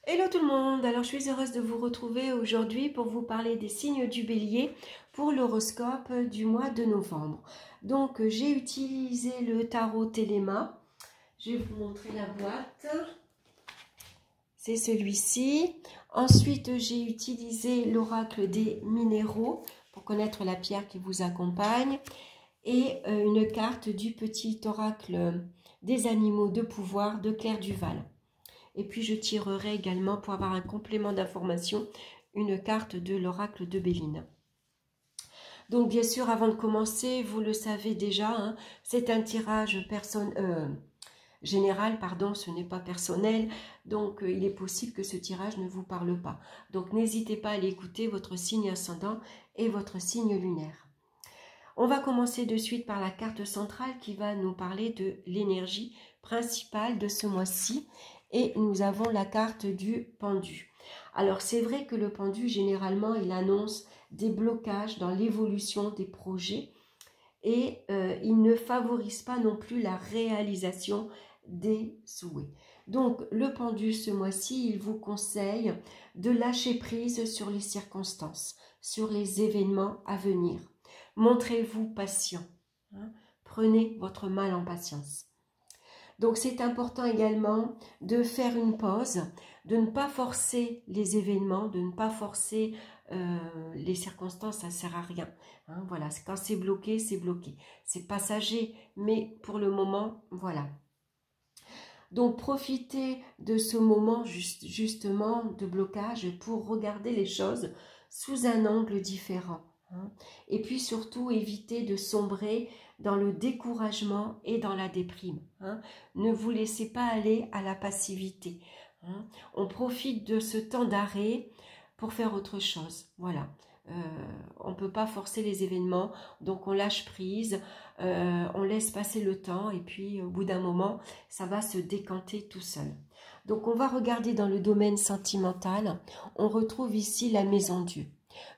Hello tout le monde, alors je suis heureuse de vous retrouver aujourd'hui pour vous parler des signes du bélier pour l'horoscope du mois de novembre. Donc j'ai utilisé le tarot Téléma, je vais vous montrer la boîte, c'est celui-ci. Ensuite j'ai utilisé l'oracle des minéraux pour connaître la pierre qui vous accompagne et une carte du petit oracle des animaux de pouvoir de Claire Duval. Et puis je tirerai également, pour avoir un complément d'information, une carte de l'oracle de Béline. Donc bien sûr, avant de commencer, vous le savez déjà, hein, c'est un tirage général, pardon, ce n'est pas personnel. Donc il est possible que ce tirage ne vous parle pas. Donc n'hésitez pas à l'écouter, votre signe ascendant et votre signe lunaire. On va commencer de suite par la carte centrale qui va nous parler de l'énergie principale de ce mois-ci. Et nous avons la carte du pendu. Alors c'est vrai que le pendu, généralement, il annonce des blocages dans l'évolution des projets et il ne favorise pas non plus la réalisation des souhaits. Donc le pendu, ce mois-ci, il vous conseille de lâcher prise sur les circonstances, sur les événements à venir. Montrez-vous patient, hein? Prenez votre mal en patience. Donc c'est important également de faire une pause, de ne pas forcer les événements, de ne pas forcer les circonstances, ça ne sert à rien. Hein, voilà, quand c'est bloqué, c'est bloqué. C'est passager, mais pour le moment, voilà. Donc profitez de ce moment justement de blocage pour regarder les choses sous un angle différent. Hein. Et puis surtout évitez de sombrer dans le découragement et dans la déprime. Hein. Ne vous laissez pas aller à la passivité. Hein. On profite de ce temps d'arrêt pour faire autre chose. Voilà. On ne peut pas forcer les événements, donc on lâche prise, on laisse passer le temps et puis au bout d'un moment, ça va se décanter tout seul. Donc on va regarder dans le domaine sentimental, on retrouve ici la maison Dieu.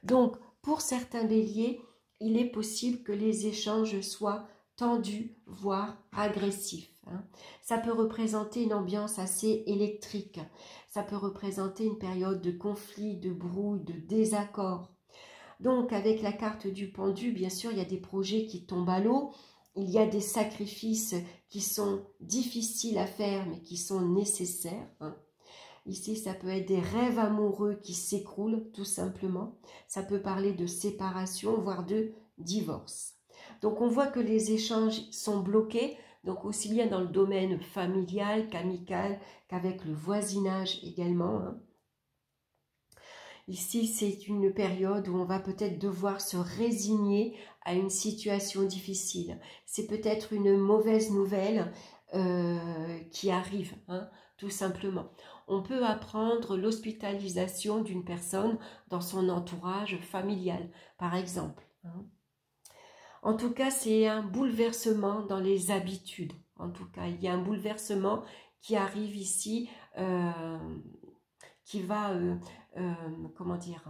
Donc pour certains béliers, il est possible que les échanges soient tendus, voire agressifs. Hein. Ça peut représenter une ambiance assez électrique, ça peut représenter une période de conflit, de brouille, de désaccord. Donc, avec la carte du pendu, bien sûr, il y a des projets qui tombent à l'eau. Il y a des sacrifices qui sont difficiles à faire, mais qui sont nécessaires. Hein. Ici, ça peut être des rêves amoureux qui s'écroulent, tout simplement. Ça peut parler de séparation, voire de divorce. Donc, on voit que les échanges sont bloqués, donc aussi bien dans le domaine familial qu'amical, qu'avec le voisinage également. Hein. Ici, c'est une période où on va peut-être devoir se résigner à une situation difficile. C'est peut-être une mauvaise nouvelle qui arrive, hein, tout simplement. On peut apprendre l'hospitalisation d'une personne dans son entourage familial, par exemple. Hein. En tout cas, c'est un bouleversement dans les habitudes. En tout cas, il y a un bouleversement qui arrive ici, qui va, comment dire,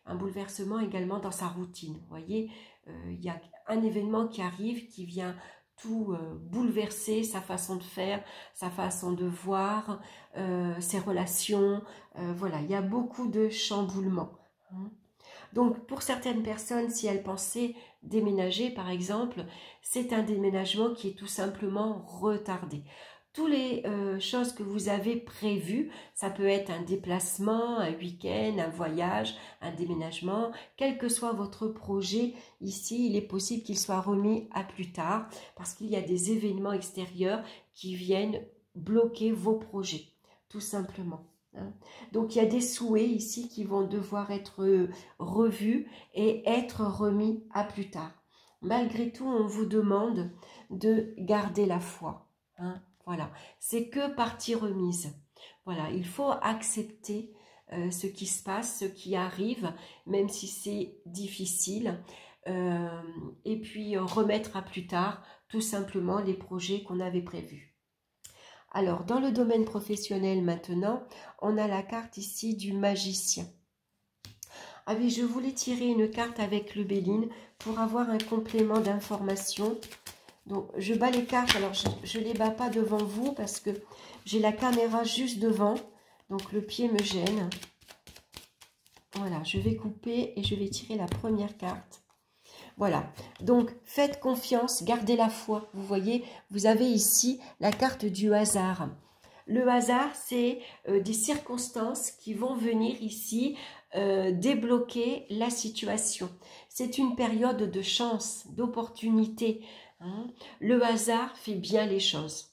un bouleversement également dans sa routine. Vous voyez, il y a un événement qui arrive, qui vient tout bouleverser, sa façon de faire, sa façon de voir, ses relations. Voilà, il y a beaucoup de chamboulements. Hein. Donc, pour certaines personnes, si elles pensaient déménager, par exemple, c'est un déménagement qui est tout simplement retardé. Toutes les choses que vous avez prévues, ça peut être un déplacement, un week-end, un voyage, un déménagement, quel que soit votre projet, ici, il est possible qu'il soit remis à plus tard parce qu'il y a des événements extérieurs qui viennent bloquer vos projets, tout simplement. Hein. Donc, il y a des souhaits ici qui vont devoir être revus et être remis à plus tard. Malgré tout, on vous demande de garder la foi. Hein. Voilà, c'est que partie remise. Voilà, il faut accepter ce qui se passe, ce qui arrive, même si c'est difficile. Et puis remettre à plus tard, tout simplement, les projets qu'on avait prévus. Alors, dans le domaine professionnel maintenant, on a la carte ici du magicien. Ah oui, je voulais tirer une carte avec le Béline pour avoir un complément d'information. Donc, je bats les cartes. Alors, je ne les bats pas devant vous parce que j'ai la caméra juste devant. Donc le pied me gêne. Voilà, je vais couper et je vais tirer la première carte. Voilà, donc faites confiance, gardez la foi. Vous voyez, vous avez ici la carte du hasard. Le hasard, c'est des circonstances qui vont venir ici débloquer la situation. C'est une période de chance, d'opportunité. Hein. Le hasard fait bien les choses.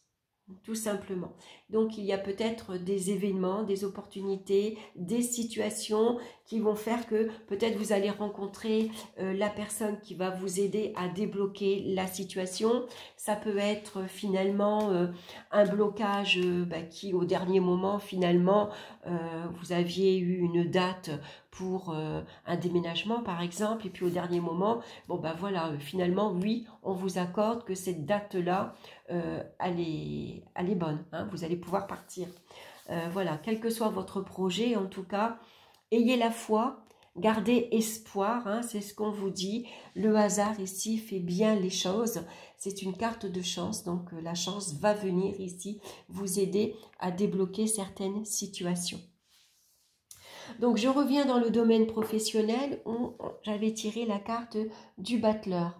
Tout simplement. Donc, il y a peut-être des événements, des opportunités, des situations qui vont faire que peut-être vous allez rencontrer la personne qui va vous aider à débloquer la situation. Ça peut être finalement un blocage qui, au dernier moment, finalement, vous aviez eu une date pour un déménagement, par exemple, et puis au dernier moment, bon ben voilà, finalement, oui, on vous accorde que cette date-là, elle est bonne, hein, vous allez pouvoir partir. Voilà, quel que soit votre projet, en tout cas, ayez la foi, gardez espoir, hein, c'est ce qu'on vous dit. Le hasard ici fait bien les choses, c'est une carte de chance, donc la chance va venir ici vous aider à débloquer certaines situations. Donc je reviens dans le domaine professionnel où j'avais tiré la carte du battleur.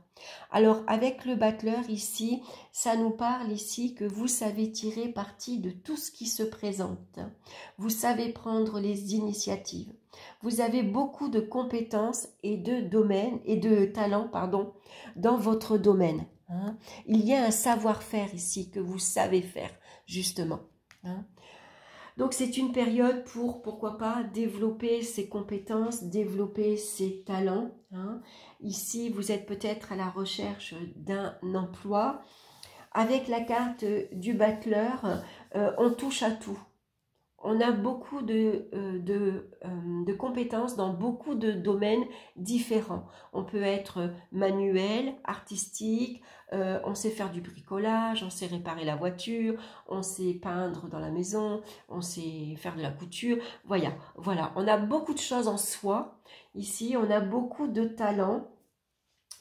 Alors avec le battleur ici, ça nous parle ici que vous savez tirer parti de tout ce qui se présente. Vous savez prendre les initiatives. Vous avez beaucoup de compétences et de domaines et de talents, pardon, dans votre domaine. Hein. Il y a un savoir-faire ici que vous savez faire, justement. Hein. Donc c'est une période pour, pourquoi pas, développer ses compétences, développer ses talents. Hein. Ici, vous êtes peut-être à la recherche d'un emploi. Avec la carte du battleur, on touche à tout. On a beaucoup de compétences dans beaucoup de domaines différents. On peut être manuel, artistique, on sait faire du bricolage, on sait réparer la voiture, on sait peindre dans la maison, on sait faire de la couture. Voilà, on a beaucoup de choses en soi. Ici, on a beaucoup de talents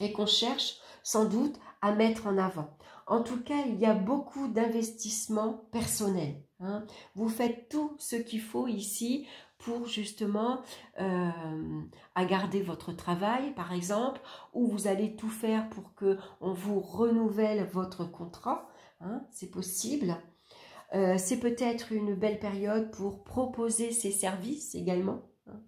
et qu'on cherche sans doute à mettre en avant. En tout cas, il y a beaucoup d'investissements personnels. Hein. Vous faites tout ce qu'il faut ici pour justement à garder votre travail, par exemple, ou vous allez tout faire pour qu'on vous renouvelle votre contrat. Hein, c'est possible. C'est peut-être une belle période pour proposer ses services également. Hein.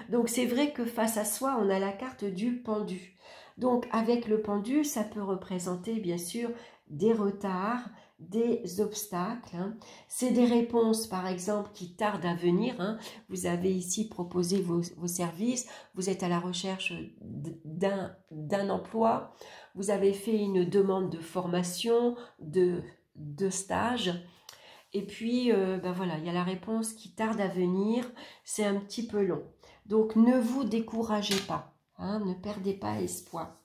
Donc, c'est vrai que face à soi, on a la carte du pendu. Donc, avec le pendu, ça peut représenter, bien sûr, des retards, des obstacles. Hein. C'est des réponses, par exemple, qui tardent à venir. Hein. Vous avez ici proposé vos services, vous êtes à la recherche d'un emploi, vous avez fait une demande de formation, de stage. Et puis, voilà, il y a la réponse qui tarde à venir, c'est un petit peu long. Donc, ne vous découragez pas. Hein, ne perdez pas espoir.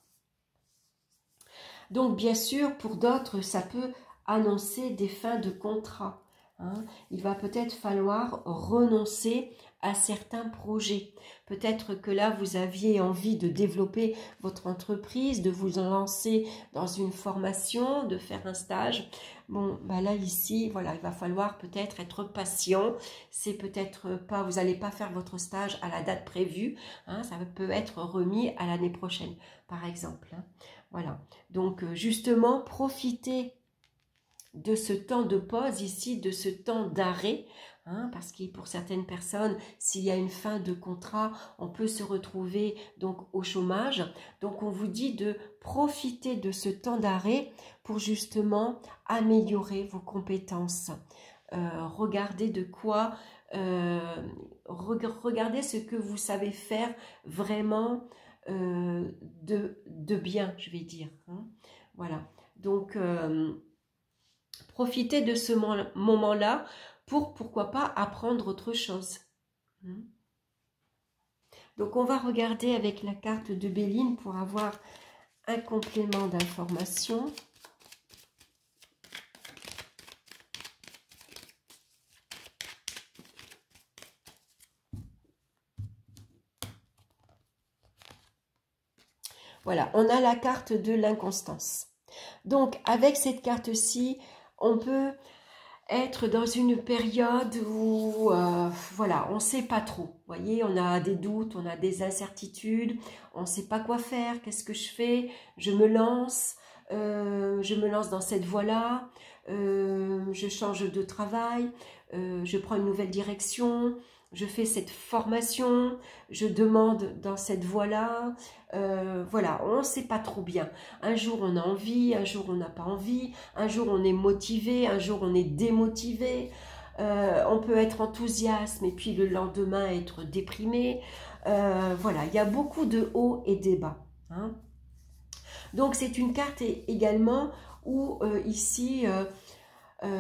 Donc, bien sûr, pour d'autres, ça peut annoncer des fins de contrat. Hein. Il va peut-être falloir renoncer à certains projets. Peut-être que là, vous aviez envie de développer votre entreprise, de vous lancer dans une formation, de faire un stage. Bon, bah là, ici, voilà, il va falloir peut-être être patient. C'est peut-être pas, vous n'allez pas faire votre stage à la date prévue. Hein, ça peut être remis à l'année prochaine, par exemple. Hein. Voilà. Donc, justement, profitez de ce temps de pause ici, de ce temps d'arrêt, hein, parce que pour certaines personnes, s'il y a une fin de contrat, on peut se retrouver donc au chômage. Donc, on vous dit de profiter de ce temps d'arrêt pour justement améliorer vos compétences. Regardez de quoi, regardez ce que vous savez faire vraiment de bien, je vais dire. Hein. Voilà. Donc, profitez de ce moment-là pour, pourquoi pas, apprendre autre chose. Donc, on va regarder avec la carte de Béline pour avoir un complément d'information. Voilà, on a la carte de l'inconstance. Donc, avec cette carte-ci, on peut être dans une période où, voilà, on ne sait pas trop. Vous voyez, on a des doutes, on a des incertitudes, on ne sait pas quoi faire, qu'est-ce que je fais, je me lance dans cette voie-là, je change de travail, je prends une nouvelle direction, je fais cette formation, je demande dans cette voie-là, voilà, on ne sait pas trop bien. Un jour on a envie, un jour on n'a pas envie, un jour on est motivé, un jour on est démotivé, on peut être enthousiaste et puis le lendemain être déprimé. Voilà, il y a beaucoup de hauts et des bas, hein. Donc c'est une carte également où ici,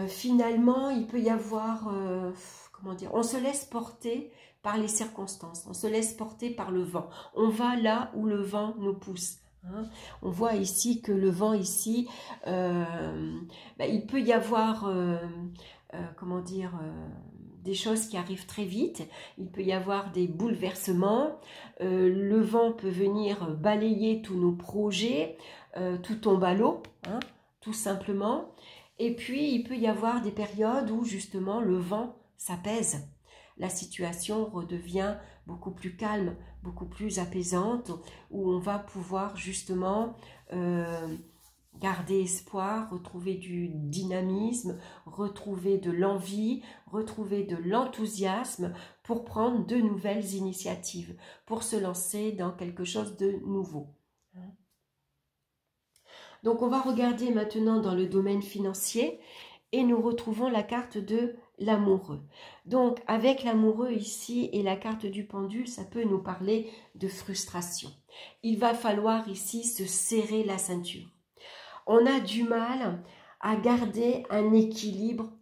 finalement, il peut y avoir, comment dire, on se laisse porter par les circonstances, on se laisse porter par le vent. On va là où le vent nous pousse. Hein. On voit ici que le vent ici, il peut y avoir, comment dire, des choses qui arrivent très vite, il peut y avoir des bouleversements, le vent peut venir balayer tous nos projets, tout tombe à l'eau, hein, tout simplement. Et puis, il peut y avoir des périodes où, justement, le vent s'apaise. La situation redevient beaucoup plus calme, beaucoup plus apaisante, où on va pouvoir, justement, garder espoir, retrouver du dynamisme, retrouver de l'envie, retrouver de l'enthousiasme pour prendre de nouvelles initiatives, pour se lancer dans quelque chose de nouveau. Donc, on va regarder maintenant dans le domaine financier et nous retrouvons la carte de l'amoureux. Donc, avec l'amoureux ici et la carte du pendule, ça peut nous parler de frustration. Il va falloir ici se serrer la ceinture. On a du mal à garder un équilibre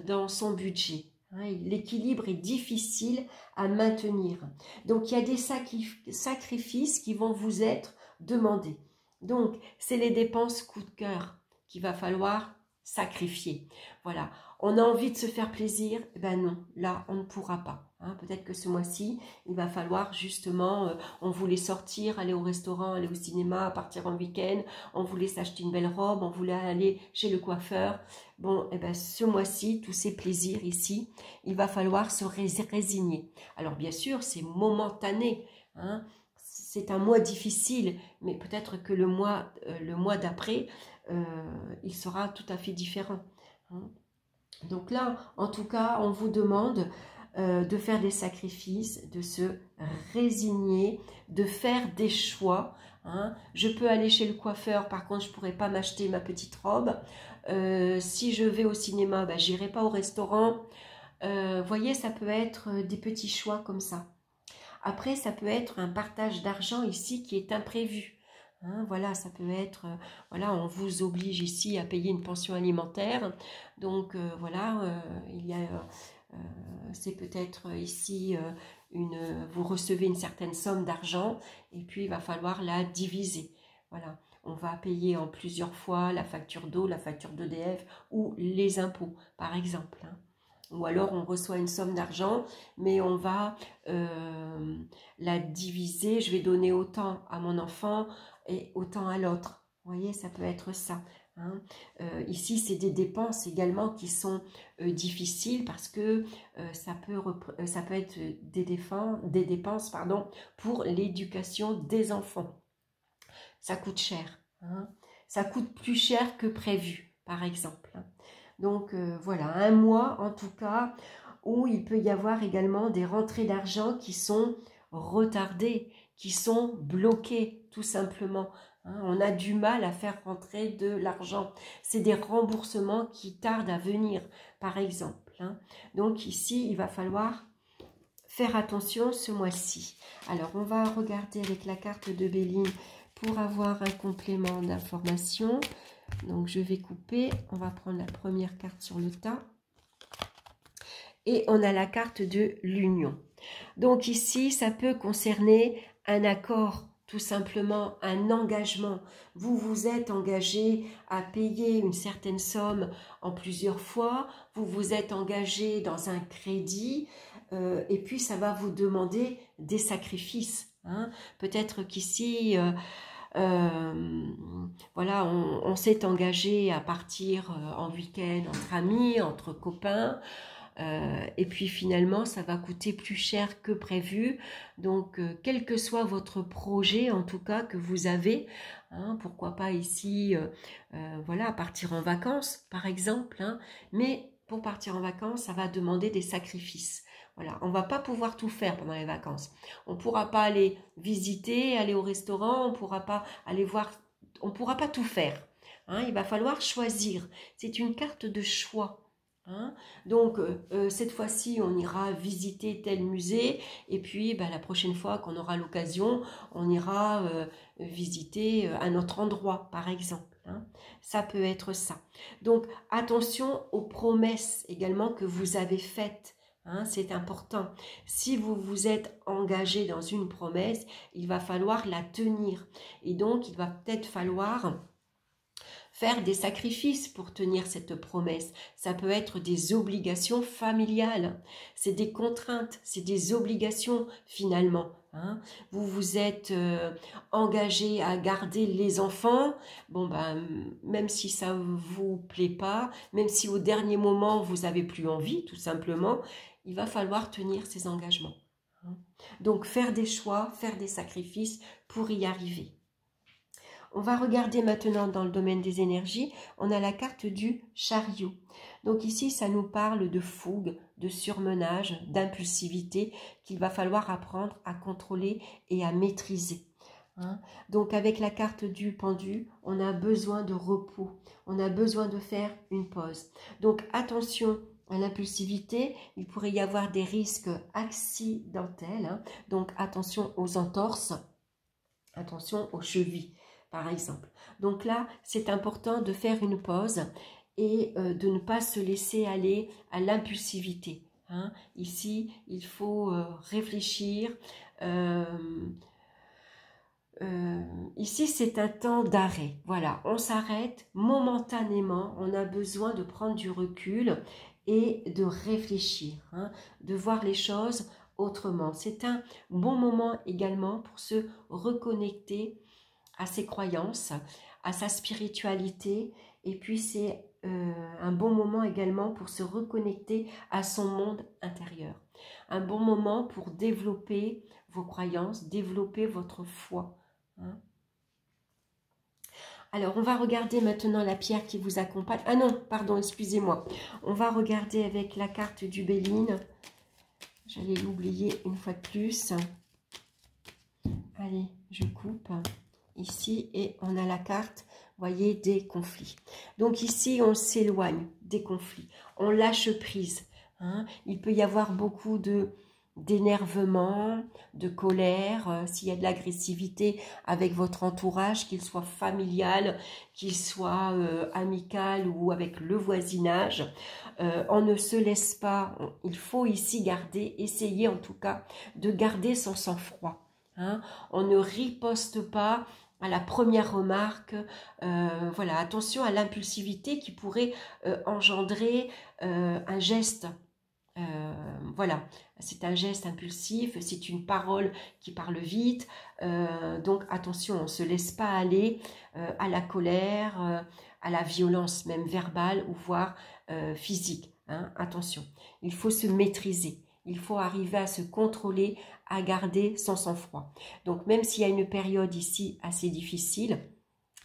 dans son budget. L'équilibre est difficile à maintenir. Donc, il y a des sacrifices qui vont vous être demandés. Donc, c'est les dépenses coup de cœur qu'il va falloir sacrifier. Voilà, on a envie de se faire plaisir, eh ben non, là, on ne pourra pas. Hein. Peut-être que ce mois-ci, il va falloir justement, on voulait sortir, aller au restaurant, aller au cinéma, partir en week-end, on voulait s'acheter une belle robe, on voulait aller chez le coiffeur. Bon, eh ben, ce mois-ci, tous ces plaisirs ici, il va falloir se résigner. Alors, bien sûr, c'est momentané, hein. C'est un mois difficile, mais peut-être que le mois d'après, il sera tout à fait différent. Hein. Donc là, en tout cas, on vous demande de faire des sacrifices, de se résigner, de faire des choix. Hein. Je peux aller chez le coiffeur, par contre, je ne pourrai pas m'acheter ma petite robe. Si je vais au cinéma, je n'irai pas au restaurant. Voyez, ça peut être des petits choix comme ça. Après, ça peut être un partage d'argent ici qui est imprévu. Hein, voilà, ça peut être, voilà, on vous oblige ici à payer une pension alimentaire. Donc, voilà, il y a, c'est peut-être ici, vous recevez une certaine somme d'argent et puis il va falloir la diviser. Voilà, on va payer en plusieurs fois la facture d'eau, la facture d'EDF ou les impôts, par exemple. Hein. Ou alors on reçoit une somme d'argent, mais on va la diviser. Je vais donner autant à mon enfant et autant à l'autre. Vous voyez, ça peut être ça. Hein. Ici, c'est des dépenses également qui sont difficiles parce que ça peut être des dépenses pour l'éducation des enfants. Ça coûte cher. Hein. Ça coûte plus cher que prévu, par exemple. Hein. Donc, voilà, un mois en tout cas où il peut y avoir également des rentrées d'argent qui sont retardées, qui sont bloquées tout simplement. Hein, on a du mal à faire rentrer de l'argent. C'est des remboursements qui tardent à venir, par exemple. Hein. Donc ici, il va falloir faire attention ce mois-ci. Alors, on va regarder avec la carte de Béline pour avoir un complément d'information. Donc, je vais couper. On va prendre la première carte sur le tas. Et on a la carte de l'union. Donc, ici, ça peut concerner un accord, tout simplement un engagement. Vous vous êtes engagé à payer une certaine somme en plusieurs fois. Vous vous êtes engagé dans un crédit. Et puis, ça va vous demander des sacrifices. Hein. Peut-être qu'ici... Voilà, on s'est engagé à partir en week-end entre amis, entre copains. Et puis finalement, ça va coûter plus cher que prévu. Donc, quel que soit votre projet, en tout cas, que vous avez, hein, pourquoi pas ici, voilà, partir en vacances, par exemple. Hein, mais pour partir en vacances, ça va demander des sacrifices. Voilà, on va pas pouvoir tout faire pendant les vacances. On pourra pas aller visiter, aller au restaurant, on pourra pas aller voir, on pourra pas tout faire. Hein, il va falloir choisir. C'est une carte de choix. Hein, donc, cette fois-ci, on ira visiter tel musée et puis la prochaine fois qu'on aura l'occasion, on ira visiter un autre endroit, par exemple. Hein. Ça peut être ça. Donc, attention aux promesses également que vous avez faites. Hein, c'est important. Si vous vous êtes engagé dans une promesse, il va falloir la tenir. Et donc, il va peut-être falloir faire des sacrifices pour tenir cette promesse. Ça peut être des obligations familiales, c'est des contraintes, c'est des obligations finalement. Hein. Vous vous êtes engagé à garder les enfants, bon même si ça vous plaît pas, même si au dernier moment vous avez plus envie, tout simplement, il va falloir tenir ces engagements. Hein. Donc faire des choix, faire des sacrifices pour y arriver. On va regarder maintenant dans le domaine des énergies, on a la carte du chariot. Donc ici, ça nous parle de fougue, de surmenage, d'impulsivité qu'il va falloir apprendre à contrôler et à maîtriser. Hein. Donc avec la carte du pendu, on a besoin de repos, on a besoin de faire une pause. Donc attention à l'impulsivité, il pourrait y avoir des risques accidentels, hein. Donc attention aux entorses, attention aux chevilles. Par exemple. Donc là, c'est important de faire une pause et de ne pas se laisser aller à l'impulsivité. Hein. Ici, il faut réfléchir. Ici, c'est un temps d'arrêt. Voilà, on s'arrête momentanément. On a besoin de prendre du recul et de réfléchir, hein, de voir les choses autrement. C'est un bon moment également pour se reconnecter à ses croyances, à sa spiritualité, et puis c'est un bon moment également pour se reconnecter à son monde intérieur. Un bon moment pour développer vos croyances, développer votre foi. Hein. Alors, on va regarder maintenant la pierre qui vous accompagne. Ah non, pardon, excusez-moi. On va regarder avec la carte du Béline. J'allais l'oublier une fois de plus. Allez, je coupe ici et on a la carte, voyez, des conflits. Donc ici, on s'éloigne des conflits, on lâche prise. Hein. Il peut y avoir beaucoup d'énervement, de colère, s'il y a de l'agressivité avec votre entourage, qu'il soit familial, qu'il soit amical ou avec le voisinage. On ne se laisse pas, il faut ici garder, essayer en tout cas, de garder son sang-froid. Hein. On ne riposte pas à la première remarque, voilà, attention à l'impulsivité qui pourrait engendrer un geste. Voilà, c'est un geste impulsif, c'est une parole qui parle vite, donc attention, on ne se laisse pas aller à la colère, à la violence même verbale ou voire physique. Hein, attention, il faut se maîtriser. Il faut arriver à se contrôler, à garder son sang-froid. Donc, même s'il y a une période ici assez difficile,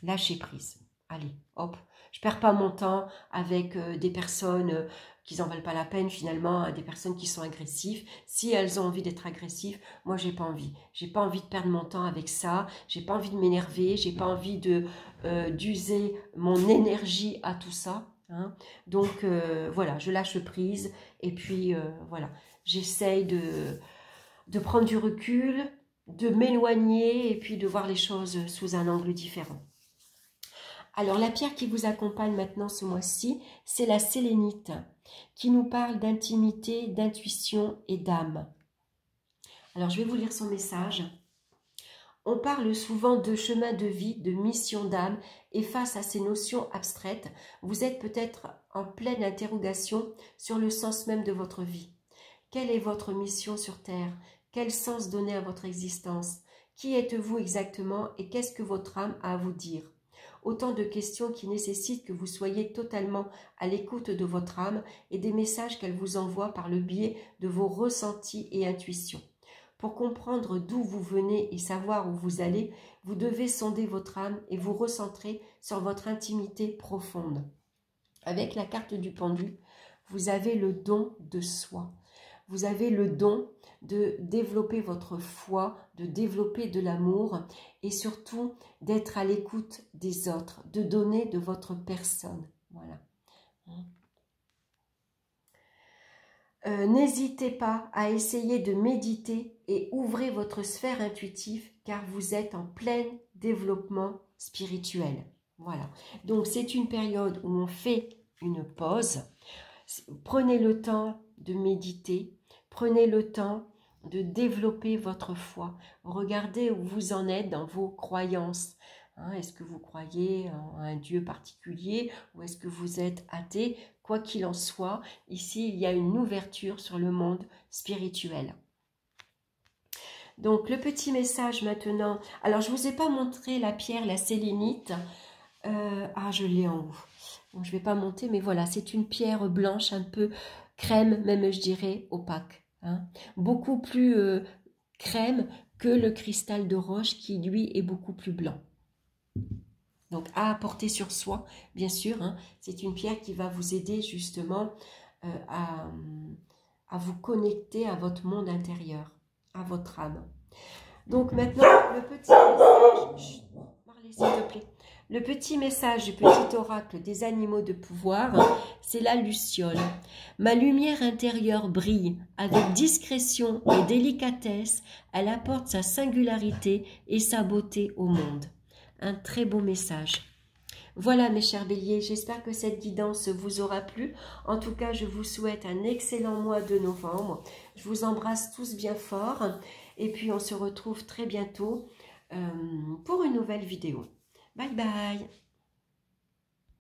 lâchez prise. Allez, hop, je ne perds pas mon temps avec des personnes qui n'en valent pas la peine finalement, des personnes qui sont agressives. Si elles ont envie d'être agressives, moi, j'ai pas envie. J'ai pas envie de perdre mon temps avec ça. J'ai pas envie de m'énerver. J'ai pas envie d'user mon énergie à tout ça. Hein. Donc, voilà, je lâche prise et puis, voilà. J'essaye de prendre du recul, de m'éloigner et puis de voir les choses sous un angle différent. Alors, la pierre qui vous accompagne maintenant ce mois-ci, c'est la sélénite, qui nous parle d'intimité, d'intuition et d'âme. Alors, je vais vous lire son message. On parle souvent de chemin de vie, de mission d'âme, et face à ces notions abstraites, vous êtes peut-être en pleine interrogation sur le sens même de votre vie. Quelle est votre mission sur Terre? Quel sens donner à votre existence? Qui êtes-vous exactement et qu'est-ce que votre âme a à vous dire? Autant de questions qui nécessitent que vous soyez totalement à l'écoute de votre âme et des messages qu'elle vous envoie par le biais de vos ressentis et intuitions. Pour comprendre d'où vous venez et savoir où vous allez, vous devez sonder votre âme et vous recentrer sur votre intimité profonde. Avec la carte du pendu, vous avez le don de soi. Vous avez le don de développer votre foi, de développer de l'amour et surtout d'être à l'écoute des autres, de donner de votre personne. Voilà. N'hésitez pas à essayer de méditer et ouvrez votre sphère intuitive car vous êtes en plein développement spirituel. Voilà. Donc c'est une période où on fait une pause. Prenez le temps de méditer. Prenez le temps de développer votre foi. Regardez où vous en êtes dans vos croyances. Est-ce que vous croyez en un Dieu particulier ou est-ce que vous êtes athée? Quoi qu'il en soit, ici, il y a une ouverture sur le monde spirituel. Donc, le petit message maintenant. Alors, je ne vous ai pas montré la pierre, la sélénite. Je l'ai en haut. Bon, je ne vais pas monter, mais voilà, c'est une pierre blanche, un peu crème, même je dirais opaque. Beaucoup plus crème que le cristal de roche qui, lui, est beaucoup plus blanc. Donc, à apporter sur soi, bien sûr, c'est une pierre qui va vous aider justement à vous connecter à votre monde intérieur, à votre âme. Donc, maintenant, le petit message... Marley, s'il te plaît. Le petit message du petit oracle des animaux de pouvoir, c'est la luciole. Ma lumière intérieure brille avec discrétion et délicatesse. Elle apporte sa singularité et sa beauté au monde. Un très beau message. Voilà mes chers béliers, j'espère que cette guidance vous aura plu. En tout cas, je vous souhaite un excellent mois de novembre. Je vous embrasse tous bien fort. Et puis, on se retrouve très bientôt pour une nouvelle vidéo. Bye bye.